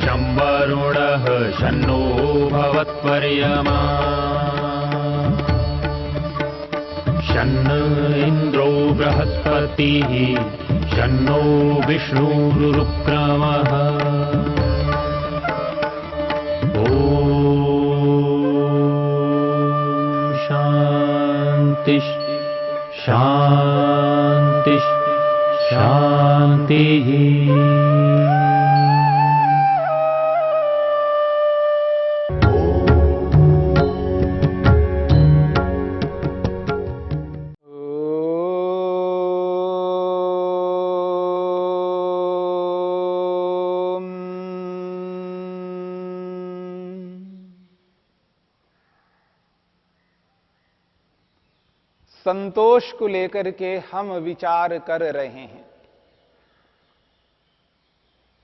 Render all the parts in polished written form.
शं वरुणः शन्नो भवत्वर्यमा शन्न इन्द्रो बृहस्पतिः शन्नो विष्णुरुक्रमः ॐ शान्ति शान्ति शान्तिः। संतोष को लेकर के हम विचार कर रहे हैं।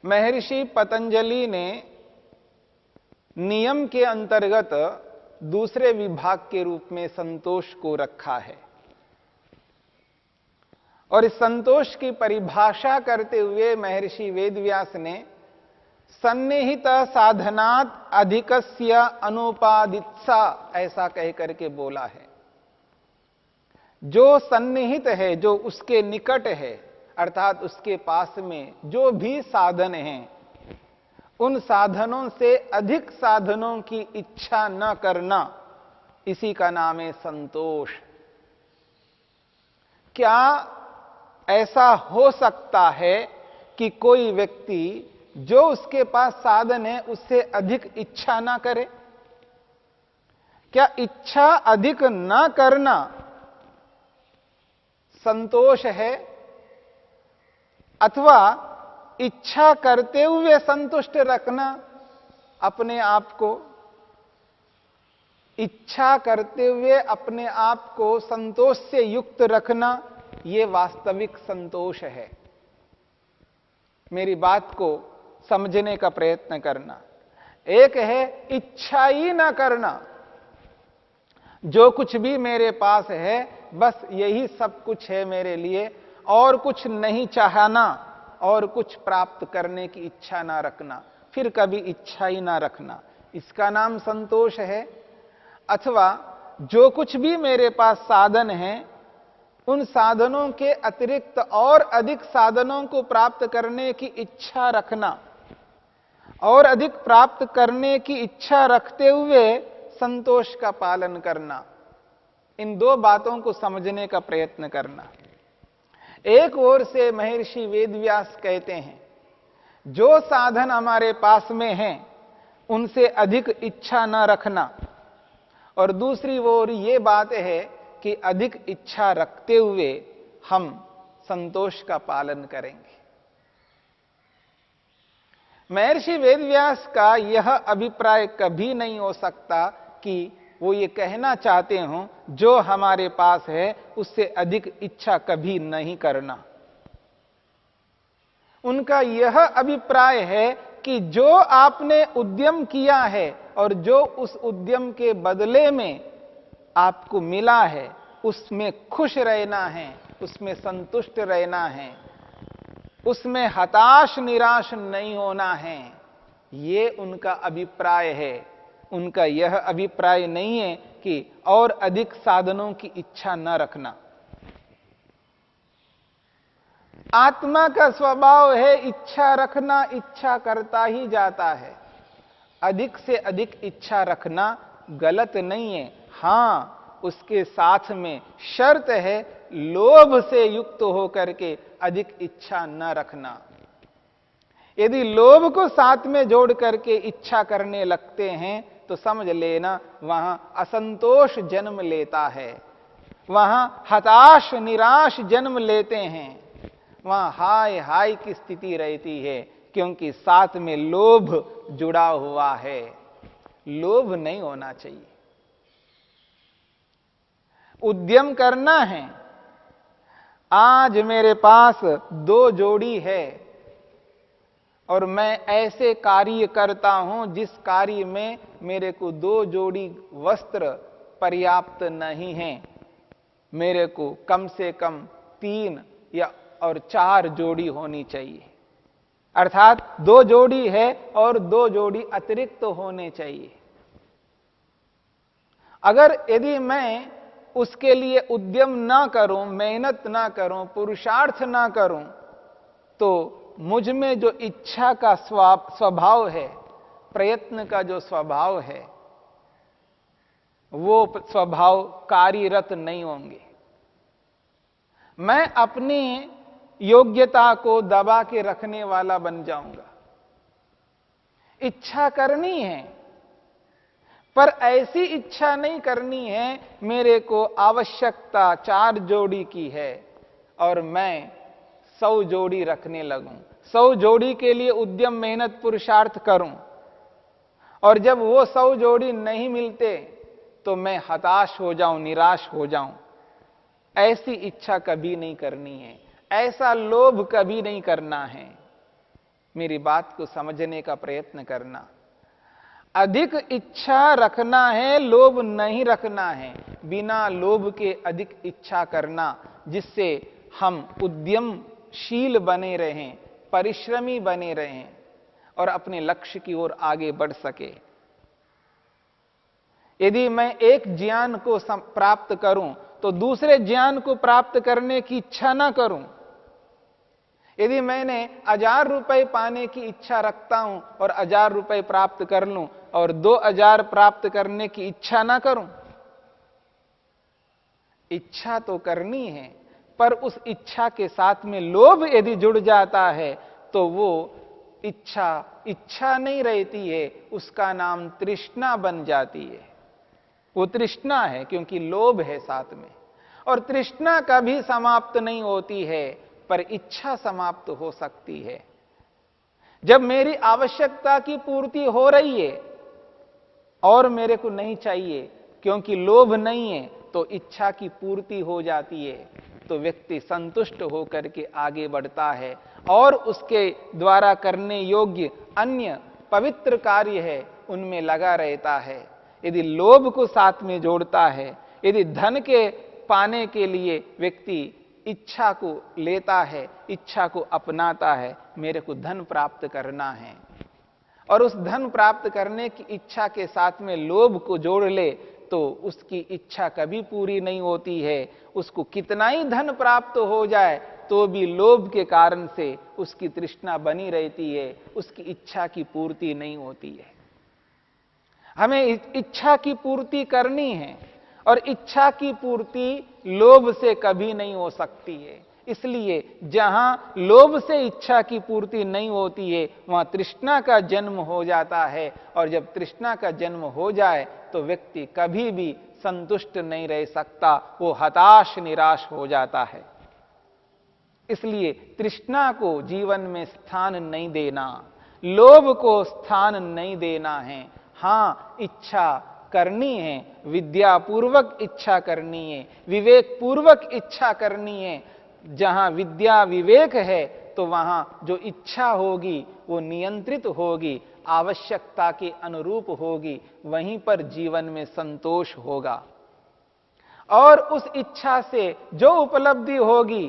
महर्षि पतंजलि ने नियम के अंतर्गत दूसरे विभाग के रूप में संतोष को रखा है और इस संतोष की परिभाषा करते हुए महर्षि वेदव्यास ने सन्निहित साधनात् अधिकस्य अनुपादित्सा ऐसा कह करके बोला है। जो सन्निहित है, जो उसके निकट है, अर्थात उसके पास में जो भी साधन हैं, उन साधनों से अधिक साधनों की इच्छा न करना, इसी का नाम है संतोष। क्या ऐसा हो सकता है कि कोई व्यक्ति जो उसके पास साधन है उससे अधिक इच्छा ना करे? क्या इच्छा अधिक ना करना संतोष है, अथवा इच्छा करते हुए संतुष्ट रखना अपने आप को? इच्छा करते हुए अपने आप को संतोष से युक्त रखना, यह वास्तविक संतोष है। मेरी बात को समझने का प्रयत्न करना। एक है इच्छा ही ना करना, जो कुछ भी मेरे पास है बस यही सब कुछ है मेरे लिए, और कुछ नहीं चाहना, और कुछ प्राप्त करने की इच्छा ना रखना, फिर कभी इच्छा ही ना रखना, इसका नाम संतोष है। अथवा जो कुछ भी मेरे पास साधन है, उन साधनों के अतिरिक्त और अधिक साधनों को प्राप्त करने की इच्छा रखना, और अधिक प्राप्त करने की इच्छा रखते हुए संतोष का पालन करना, इन दो बातों को समझने का प्रयत्न करना। एक ओर से महर्षि वेदव्यास कहते हैं जो साधन हमारे पास में हैं उनसे अधिक इच्छा न रखना, और दूसरी ओर ये बात है कि अधिक इच्छा रखते हुए हम संतोष का पालन करेंगे। महर्षि वेदव्यास का यह अभिप्राय कभी नहीं हो सकता कि वो ये कहना चाहते हों जो हमारे पास है उससे अधिक इच्छा कभी नहीं करना। उनका यह अभिप्राय है कि जो आपने उद्यम किया है और जो उस उद्यम के बदले में आपको मिला है, उसमें खुश रहना है, उसमें संतुष्ट रहना है, उसमें हताश निराश नहीं होना है। ये उनका अभिप्राय है। उनका यह अभिप्राय नहीं है कि और अधिक साधनों की इच्छा न रखना। आत्मा का स्वभाव है इच्छा रखना, इच्छा करता ही जाता है। अधिक से अधिक इच्छा रखना गलत नहीं है। हां, उसके साथ में शर्त है लोभ से युक्त होकर के अधिक इच्छा न रखना। यदि लोभ को साथ में जोड़ करके इच्छा करने लगते हैं तो समझ लेना वहां असंतोष जन्म लेता है, वहां हताश निराश जन्म लेते हैं, वहां हाय हाय की स्थिति रहती है, क्योंकि साथ में लोभ जुड़ा हुआ है। लोभ नहीं होना चाहिए। उद्यम करना है। आज मेरे पास 2 जोड़ी है और मैं ऐसे कार्य करता हूं जिस कार्य में मेरे को 2 जोड़ी वस्त्र पर्याप्त नहीं है, मेरे को कम से कम 3 या और 4 जोड़ी होनी चाहिए। अर्थात 2 जोड़ी है और 2 जोड़ी अतिरिक्त तो होने चाहिए। अगर यदि मैं उसके लिए उद्यम ना करूं, मेहनत ना करूं, पुरुषार्थ ना करूं, तो मुझ में जो इच्छा का स्वभाव है, प्रयत्न का जो स्वभाव है, वो स्वभाव कार्यरत नहीं होंगे। मैं अपनी योग्यता को दबा के रखने वाला बन जाऊंगा। इच्छा करनी है, पर ऐसी इच्छा नहीं करनी है मेरे को आवश्यकता 4 जोड़ी की है और मैं 100 जोड़ी रखने लगूं, 100 जोड़ी के लिए उद्यम मेहनत पुरुषार्थ करूं, और जब वो 100 जोड़ी नहीं मिलते तो मैं हताश हो जाऊं, निराश हो जाऊं। ऐसी इच्छा कभी नहीं करनी है, ऐसा लोभ कभी नहीं करना है। मेरी बात को समझने का प्रयत्न करना। अधिक इच्छा रखना है, लोभ नहीं रखना है। बिना लोभ के अधिक इच्छा करना, जिससे हम उद्यमशील बने रहें, परिश्रमी बने रहें और अपने लक्ष्य की ओर आगे बढ़ सके। यदि मैं एक ज्ञान को प्राप्त करूं तो दूसरे ज्ञान को प्राप्त करने की इच्छा ना करूं। यदि मैंने 1000 रुपए पाने की इच्छा रखता हूं और 1000 रुपए प्राप्त कर लूं और 2000 प्राप्त करने की इच्छा ना करूं। इच्छा तो करनी है, पर उस इच्छा के साथ में लोभ यदि जुड़ जाता है तो वो इच्छा नहीं रहती है, उसका नाम तृष्णा बन जाती है। वो तृष्णा है क्योंकि लोभ है साथ में। और तृष्णा कभी समाप्त नहीं होती है, पर इच्छा समाप्त हो सकती है। जब मेरी आवश्यकता की पूर्ति हो रही है और मेरे को नहीं चाहिए क्योंकि लोभ नहीं है, तो इच्छा की पूर्ति हो जाती है, तो व्यक्ति संतुष्ट होकर के आगे बढ़ता है और उसके द्वारा करने योग्य अन्य पवित्र कार्य है उनमें लगा रहता है। यदि लोभ को साथ में जोड़ता है, यदि धन के पाने के लिए व्यक्ति इच्छा को लेता है, इच्छा को अपनाता है, मेरे को धन प्राप्त करना है, और उस धन प्राप्त करने की इच्छा के साथ में लोभ को जोड़ ले, तो उसकी इच्छा कभी पूरी नहीं होती है। उसको कितना ही धन प्राप्त हो जाए तो भी लोभ के कारण से उसकी तृष्णा बनी रहती है, उसकी इच्छा की पूर्ति नहीं होती है। हमें इच्छा की पूर्ति करनी है और इच्छा की पूर्ति लोभ से कभी नहीं हो सकती है। इसलिए जहां लोभ से इच्छा की पूर्ति नहीं होती है, वहां तृष्णा का जन्म हो जाता है, और जब तृष्णा का जन्म हो जाए तो व्यक्ति कभी भी संतुष्ट नहीं रह सकता, वो हताश निराश हो जाता है। इसलिए तृष्णा को जीवन में स्थान नहीं देना, लोभ को स्थान नहीं देना है। हां, इच्छा करनी है, विद्यापूर्वक इच्छा करनी है, विवेक पूर्वक इच्छा करनी है। जहां विद्या विवेक है तो वहां जो इच्छा होगी वो नियंत्रित होगी, आवश्यकता के अनुरूप होगी, वहीं पर जीवन में संतोष होगा। और उस इच्छा से जो उपलब्धि होगी,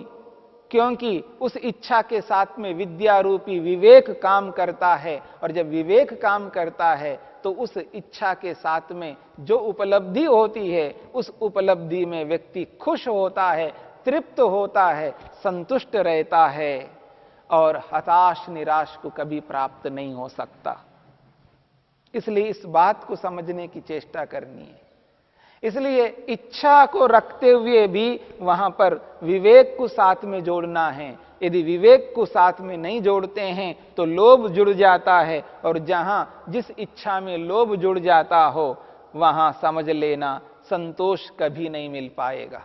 क्योंकि उस इच्छा के साथ में विद्या रूपी विवेक काम करता है, और जब विवेक काम करता है तो उस इच्छा के साथ में जो उपलब्धि होती है, उस उपलब्धि में व्यक्ति खुश होता है, तृप्त होता है, संतुष्ट रहता है, और हताश निराश को कभी प्राप्त नहीं हो सकता। इसलिए इस बात को समझने की चेष्टा करनी है। इसलिए इच्छा को रखते हुए भी वहां पर विवेक को साथ में जोड़ना है। यदि विवेक को साथ में नहीं जोड़ते हैं तो लोभ जुड़ जाता है, और जहां जिस इच्छा में लोभ जुड़ जाता हो वहां समझ लेना संतोष कभी नहीं मिल पाएगा।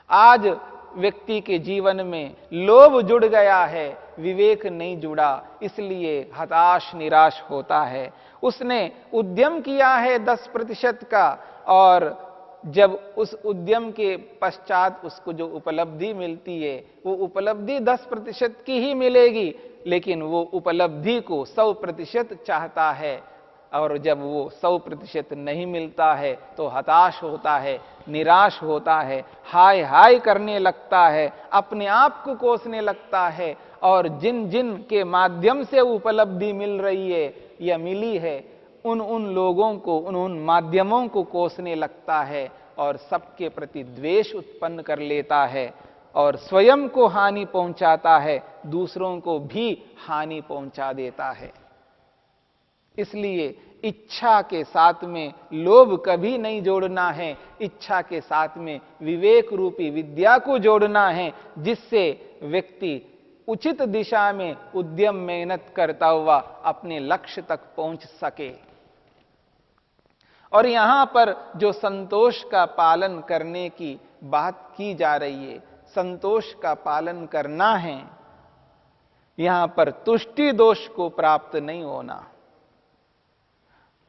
आज व्यक्ति के जीवन में लोभ जुड़ गया है, विवेक नहीं जुड़ा, इसलिए हताश निराश होता है। उसने उद्यम किया है 10% का, और जब उस उद्यम के पश्चात उसको जो उपलब्धि मिलती है वो उपलब्धि 10% की ही मिलेगी, लेकिन वो उपलब्धि को 100% चाहता है, और जब वो 100% नहीं मिलता है तो हताश होता है, निराश होता है, हाय हाय करने लगता है, अपने आप को कोसने लगता है, और जिन जिन के माध्यम से उपलब्धि मिल रही है या मिली है, उन लोगों को, उन माध्यमों को कोसने लगता है और सबके प्रति द्वेष उत्पन्न कर लेता है और स्वयं को हानि पहुंचाता है, दूसरों को भी हानि पहुंचा देता है। इसलिए इच्छा के साथ में लोभ कभी नहीं जोड़ना है, इच्छा के साथ में विवेक रूपी विद्या को जोड़ना है, जिससे व्यक्ति उचित दिशा में उद्यम मेहनत करता हुआ अपने लक्ष्य तक पहुंच सके। और यहां पर जो संतोष का पालन करने की बात की जा रही है, संतोष का पालन करना है, यहां पर तुष्टि दोष को प्राप्त नहीं होना।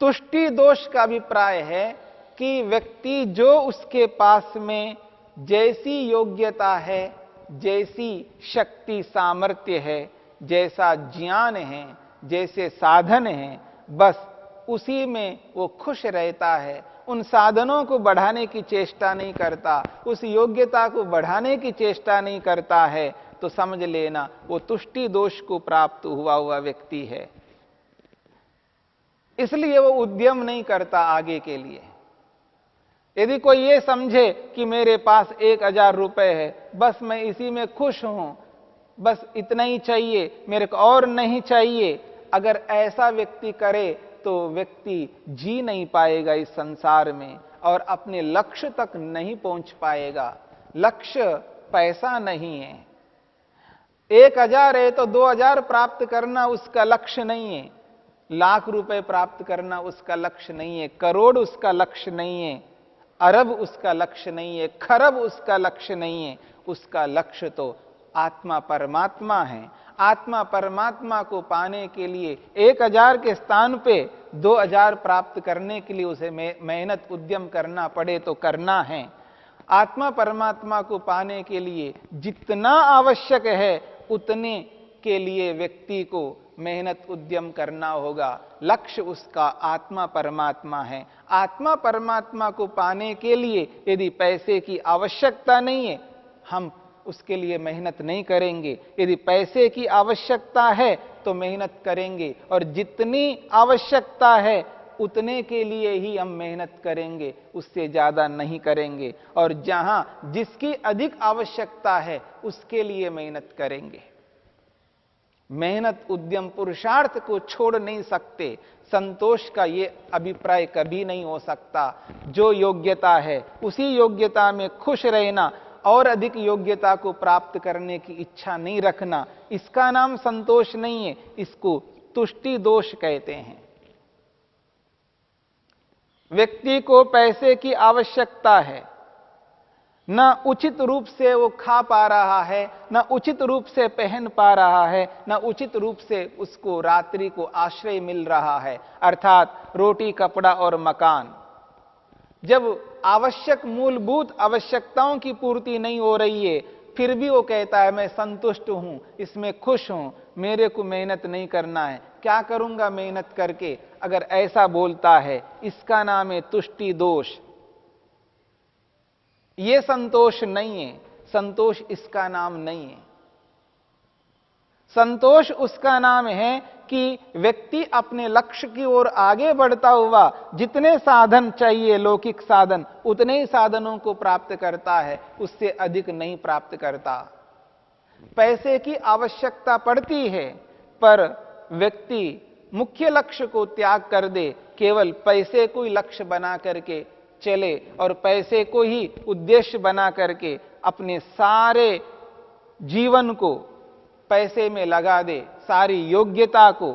तुष्टि दोष का अभिप्राय है कि व्यक्ति जो उसके पास में जैसी योग्यता है, जैसी शक्ति सामर्थ्य है, जैसा ज्ञान है, जैसे साधन है, बस उसी में वो खुश रहता है, उन साधनों को बढ़ाने की चेष्टा नहीं करता, उस योग्यता को बढ़ाने की चेष्टा नहीं करता है, तो समझ लेना वो तुष्टि दोष को प्राप्त हुआ व्यक्ति है। इसलिए वो उद्यम नहीं करता आगे के लिए। यदि कोई ये समझे कि मेरे पास 1000 रुपए है, बस मैं इसी में खुश हूं, बस इतना ही चाहिए, मेरे को और नहीं चाहिए, अगर ऐसा व्यक्ति करे तो व्यक्ति जी नहीं पाएगा इस संसार में और अपने लक्ष्य तक नहीं पहुंच पाएगा। लक्ष्य पैसा नहीं है। 1000 है तो 2000 प्राप्त करना उसका लक्ष्य नहीं है, लाख रुपए प्राप्त करना उसका लक्ष्य नहीं है, करोड़ उसका लक्ष्य नहीं है, अरब उसका लक्ष्य नहीं है, खरब उसका लक्ष्य नहीं है। उसका लक्ष्य तो आत्मा परमात्मा है। आत्मा परमात्मा को पाने के लिए 1000 के स्थान पे 2000 प्राप्त करने के लिए उसे मेहनत उद्यम करना पड़े तो करना है। आत्मा परमात्मा को पाने के लिए जितना आवश्यक है उतने के लिए व्यक्ति को मेहनत उद्यम करना होगा। लक्ष्य उसका आत्मा परमात्मा है। आत्मा परमात्मा को पाने के लिए यदि पैसे की आवश्यकता नहीं है, हम उसके लिए मेहनत नहीं करेंगे। यदि पैसे की आवश्यकता है तो मेहनत करेंगे, और जितनी आवश्यकता है उतने के लिए ही हम मेहनत करेंगे, उससे ज्यादा नहीं करेंगे। और जहां जिसकी अधिक आवश्यकता है उसके लिए मेहनत करेंगे। मेहनत उद्यम पुरुषार्थ को छोड़ नहीं सकते। संतोष का ये अभिप्राय कभी नहीं हो सकता। जो योग्यता है उसी योग्यता में खुश रहना और अधिक योग्यता को प्राप्त करने की इच्छा नहीं रखना, इसका नाम संतोष नहीं है, इसको तुष्टि दोष कहते हैं। व्यक्ति को पैसे की आवश्यकता है, न उचित रूप से वो खा पा रहा है, न उचित रूप से पहन पा रहा है, न उचित रूप से उसको रात्रि को आश्रय मिल रहा है, अर्थात रोटी, कपड़ा और मकान। जब आवश्यक मूलभूत आवश्यकताओं की पूर्ति नहीं हो रही है, फिर भी वो कहता है मैं संतुष्ट हूं, इसमें खुश हूं, मेरे को मेहनत नहीं करना है, क्या करूंगा मेहनत करके। अगर ऐसा बोलता है, इसका नाम है तुष्टि दोष। ये संतोष नहीं है, संतोष इसका नाम नहीं है। संतोष उसका नाम है कि व्यक्ति अपने लक्ष्य की ओर आगे बढ़ता हुआ जितने साधन चाहिए, लौकिक साधन, उतने ही साधनों को प्राप्त करता है, उससे अधिक नहीं प्राप्त करता। पैसे की आवश्यकता पड़ती है, पर व्यक्ति मुख्य लक्ष्य को त्याग कर दे, केवल पैसे को ही लक्ष्य बना करके चले और पैसे को ही उद्देश्य बना करके अपने सारे जीवन को पैसे में लगा दे, सारी योग्यता को,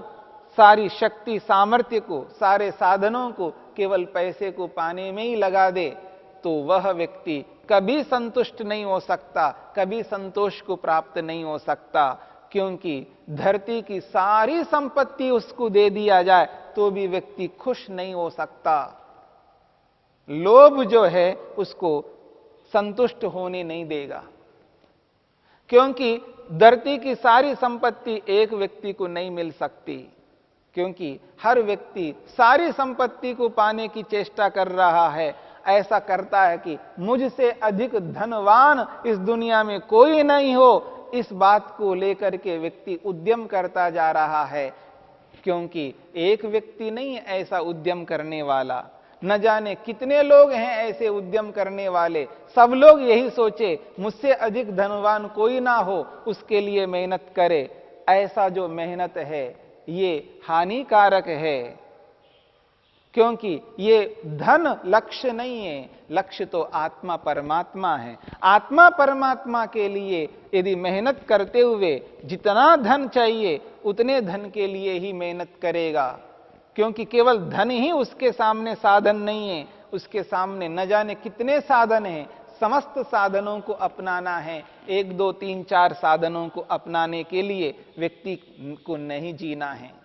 सारी शक्ति सामर्थ्य को, सारे साधनों को केवल पैसे को पाने में ही लगा दे, तो वह व्यक्ति कभी संतुष्ट नहीं हो सकता, कभी संतोष को प्राप्त नहीं हो सकता। क्योंकि धरती की सारी संपत्ति उसको दे दिया जाए तो भी व्यक्ति खुश नहीं हो सकता। लोभ जो है उसको संतुष्ट होने नहीं देगा, क्योंकि धरती की सारी संपत्ति एक व्यक्ति को नहीं मिल सकती, क्योंकि हर व्यक्ति सारी संपत्ति को पाने की चेष्टा कर रहा है। ऐसा करता है कि मुझसे अधिक धनवान इस दुनिया में कोई नहीं हो, इस बात को लेकर के व्यक्ति उद्यम करता जा रहा है, क्योंकि एक व्यक्ति नहीं है ऐसा उद्यम करने वाला, न जाने कितने लोग हैं ऐसे उद्यम करने वाले। सब लोग यही सोचे मुझसे अधिक धनवान कोई ना हो, उसके लिए मेहनत करे। ऐसा जो मेहनत है ये हानिकारक है, क्योंकि ये धन लक्ष्य नहीं है, लक्ष्य तो आत्मा परमात्मा है। आत्मा परमात्मा के लिए यदि मेहनत करते हुए जितना धन चाहिए उतने धन के लिए ही मेहनत करेगा, क्योंकि केवल धन ही उसके सामने साधन नहीं है, उसके सामने न जाने कितने साधन हैं। समस्त साधनों को अपनाना है, 1 2 3 4 साधनों को अपनाने के लिए व्यक्ति को नहीं जीना है।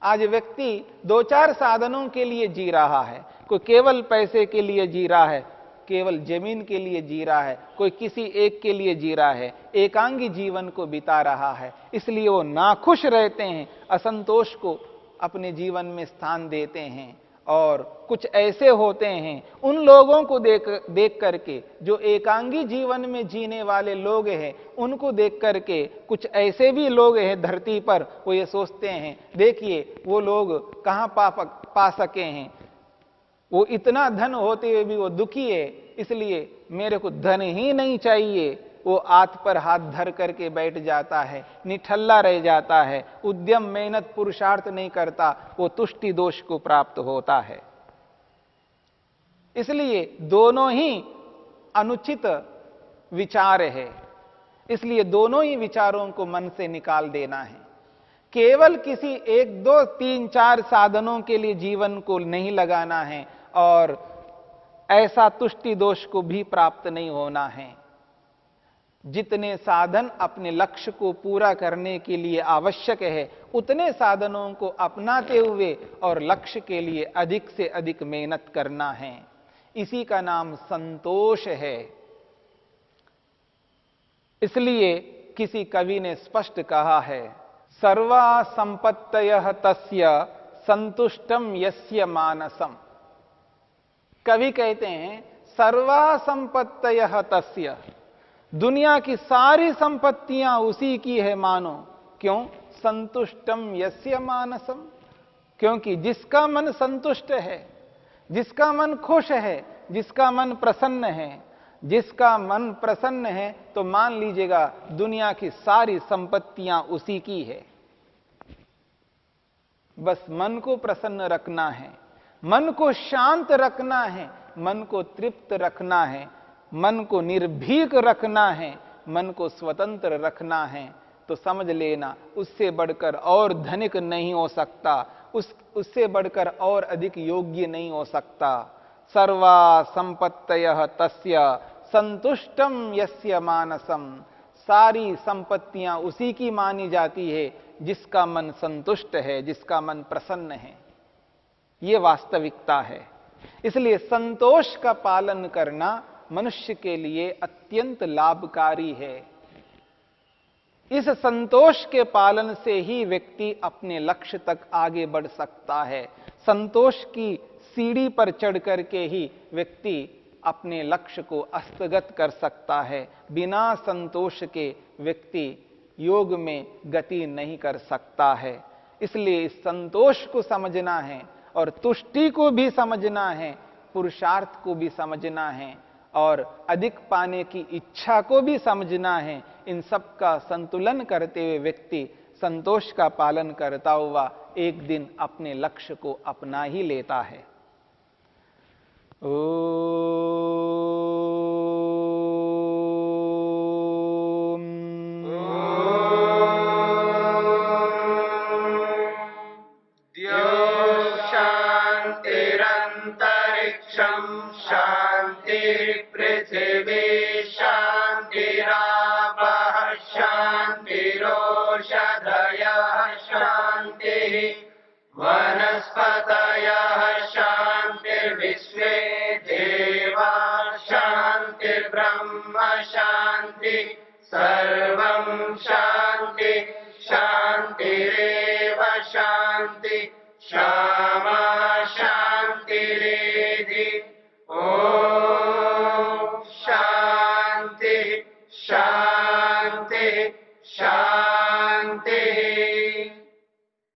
आज व्यक्ति 2-4 साधनों के लिए जी रहा है, कोई केवल पैसे के लिए जी रहा है, केवल जमीन के लिए जी रहा है, कोई किसी एक के लिए जी रहा है, एकांगी जीवन को बिता रहा है। इसलिए वो नाखुश रहते हैं, असंतोष को अपने जीवन में स्थान देते हैं। और कुछ ऐसे होते हैं उन लोगों को देख करके, जो एकांगी जीवन में जीने वाले लोग हैं, उनको देख करके कुछ ऐसे भी लोग हैं धरती पर, वो ये सोचते हैं देखिए वो लोग कहां पा सके हैं, वो इतना धन होते हुए भी वो दुखी है, इसलिए मेरे को धन ही नहीं चाहिए। वो हाथ पर हाथ धर करके बैठ जाता है, निठल्ला रह जाता है, उद्यम मेहनत पुरुषार्थ नहीं करता, वो तुष्टि दोष को प्राप्त होता है। इसलिए दोनों ही अनुचित विचार है, इसलिए दोनों ही विचारों को मन से निकाल देना है। केवल किसी 1 2 3 4 साधनों के लिए जीवन को नहीं लगाना है, और ऐसा तुष्टि दोष को भी प्राप्त नहीं होना है। जितने साधन अपने लक्ष्य को पूरा करने के लिए आवश्यक है, उतने साधनों को अपनाते हुए और लक्ष्य के लिए अधिक से अधिक मेहनत करना है। इसी का नाम संतोष है। इसलिए किसी कवि ने स्पष्ट कहा है, सर्वा संपत्तयः तस्य संतुष्टम यस्य मानसम। कवि कहते हैं सर्वा संपत्तयः तस्य, दुनिया की सारी संपत्तियां उसी की है मानो। क्यों? संतुष्टम यस्य मानसम, क्योंकि जिसका मन संतुष्ट है, जिसका मन खुश है, जिसका मन प्रसन्न है, जिसका मन प्रसन्न है, तो मान लीजिएगा दुनिया की सारी संपत्तियां उसी की है। बस मन को प्रसन्न रखना है, मन को शांत रखना है, मन को तृप्त रखना है, मन को निर्भीक रखना है, मन को स्वतंत्र रखना है, तो समझ लेना उससे बढ़कर और धनिक नहीं हो सकता, उससे बढ़कर और अधिक योग्य नहीं हो सकता। सर्वा संपत्तयः तस्य संतुष्टम यस्य मानसम, सारी संपत्तियां उसी की मानी जाती है जिसका मन संतुष्ट है, जिसका मन प्रसन्न है। ये वास्तविकता है। इसलिए संतोष का पालन करना मनुष्य के लिए अत्यंत लाभकारी है। इस संतोष के पालन से ही व्यक्ति अपने लक्ष्य तक आगे बढ़ सकता है। संतोष की सीढ़ी पर चढ़ करके ही व्यक्ति अपने लक्ष्य को हस्तगत कर सकता है। बिना संतोष के व्यक्ति योग में गति नहीं कर सकता है। इसलिए इस संतोष को समझना है और तुष्टि को भी समझना है, पुरुषार्थ को भी समझना है और अधिक पाने की इच्छा को भी समझना है। इन सब का संतुलन करते हुए व्यक्ति संतोष का पालन करता हुआ एक दिन अपने लक्ष्य को अपना ही लेता है। वनस्पतयः शान्तिर्विश्वे देवा शान्तिर्ब्रह्म शान्ति सर्वं शान्ति शान्तिरेव शान्ति क्षमा शान्तिरेधि। ॐ शान्ति शान्ति शान्तिः